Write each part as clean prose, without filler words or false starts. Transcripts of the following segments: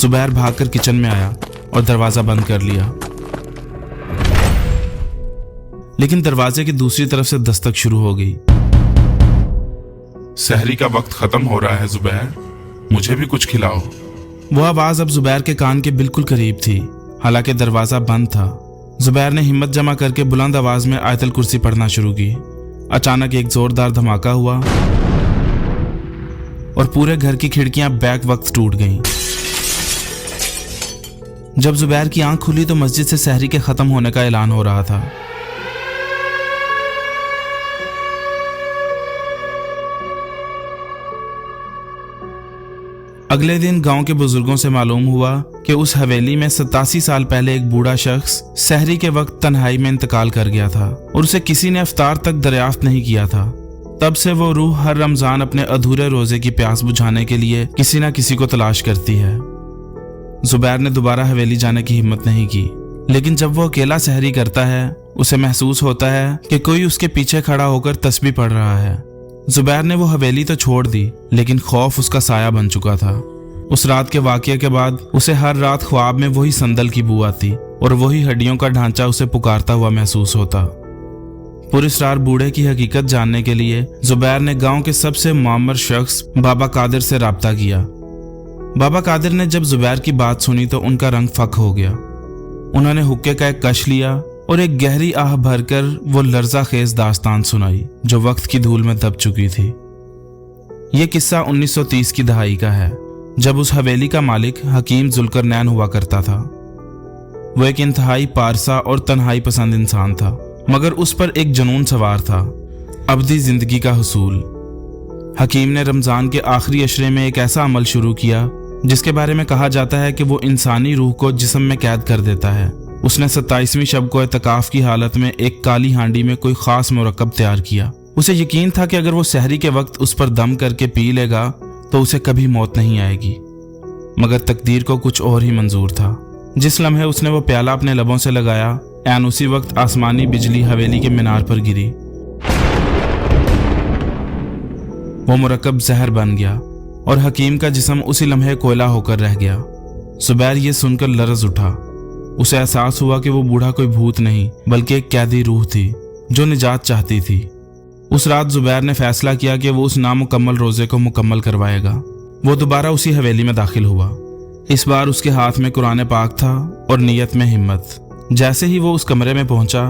जुबैर भागकर किचन में आया और दरवाजा बंद कर लिया, लेकिन दरवाजे की दूसरी तरफ से दस्तक शुरू हो गई। सहरी का वक्त खत्म हो रहा है जुबैर, मुझे भी कुछ खिलाओ। वो आवाज अब जुबैर के कान के बिल्कुल करीब थी, हालांकि दरवाजा बंद था। जुबैर ने हिम्मत जमा करके बुलंद आवाज में आयतल कुर्सी पढ़ना शुरू की। अचानक एक जोरदार धमाका हुआ और पूरे घर की खिड़कियां बैक वक्त टूट गईं। जब जुबैर की आंख खुली तो मस्जिद से सहरी के खत्म होने का ऐलान हो रहा था। अगले दिन गांव के बुजुर्गों से मालूम हुआ कि उस हवेली में 87 साल पहले एक बूढ़ा शख्स सहरी के वक्त तन्हाई में इंतकाल कर गया था और उसे किसी ने इफ्तार तक दरियाफ्त नहीं किया था। तब से वो रूह हर रमजान अपने अधूरे रोजे की प्यास बुझाने के लिए किसी न किसी को तलाश करती है। जुबैर ने दोबारा हवेली जाने की हिम्मत नहीं की, लेकिन जब वो अकेला सहरी करता है उसे महसूस होता है कि कोई उसके पीछे खड़ा होकर तस्बीह पढ़ रहा है। जुबैर ने वो हवेली तो छोड़ दी, लेकिन खौफ उसका साया बन चुका था। उस रात के वाकये के बाद उसे हर रात ख्वाब में वही संदल की बू आती और वही हड्डियों का ढांचा उसे पुकारता हुआ महसूस होता। पुरस्रार बूढ़े की हकीकत जानने के लिए जुबैर ने गांव के सबसे मामर शख्स बाबा कादिर से राब्ता किया। बाबा कादिर ने जब जुबैर की बात सुनी तो उनका रंग फक हो गया। उन्होंने हुक्के का एक कश लिया और एक गहरी आह भरकर वो लर्जा खेज दास्तान सुनाई जो वक्त की धूल में दब चुकी थी। ये किस्सा 1930 की दहाई का है, जब उस हवेली का मालिक हकीम जुल्करनैन हुआ करता था। वो एक इंतहाई पारसा और तन्हाई पसंद इंसान था, मगर उस पर एक जुनून सवार था, अबदी जिंदगी का हुसूल। हकीम ने रमजान के आखिरी अशरे में एक ऐसा अमल शुरू किया जिसके बारे में कहा जाता है कि वो इंसानी रूह को जिस्म में कैद कर देता है। उसने 27वीं शब को एतकाफ की हालत में एक काली हांडी में कोई खास मुरक्कब तैयार किया। उसे यकीन था कि अगर वो सहरी के वक्त उस पर दम करके पी लेगा तो उसे कभी मौत नहीं आएगी, मगर तकदीर को कुछ और ही मंजूर था। जिस लम्हे उसने वो प्याला अपने लबों से लगाया, ऐन उसी वक्त आसमानी बिजली हवेली के मीनार पर गिरी। वो मुरक्कब जहर बन गया और हकीम का जिस्म उसी लम्हे कोयला होकर रह गया। जुबैर ये सुनकर लरज उठा। उसे एहसास हुआ कि वो बूढ़ा कोई भूत नहीं बल्कि एक कैदी रूह थी जो निजात चाहती थी। उस रात जुबैर ने फैसला किया कि वो उस नामुकम्मल रोजे को मुकम्मल करवाएगा। वो दोबारा उसी हवेली में दाखिल हुआ। इस बार उसके हाथ में कुरान पाक था और नीयत में हिम्मत। जैसे ही वो उस कमरे में पहुंचा,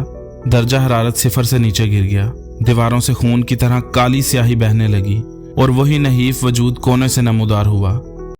दर्जा हरारत 0 से नीचे गिर गया। दीवारों से खून की तरह काली स्याही बहने लगी और वही नहीफ वजूद कोने से नमूदार हुआ।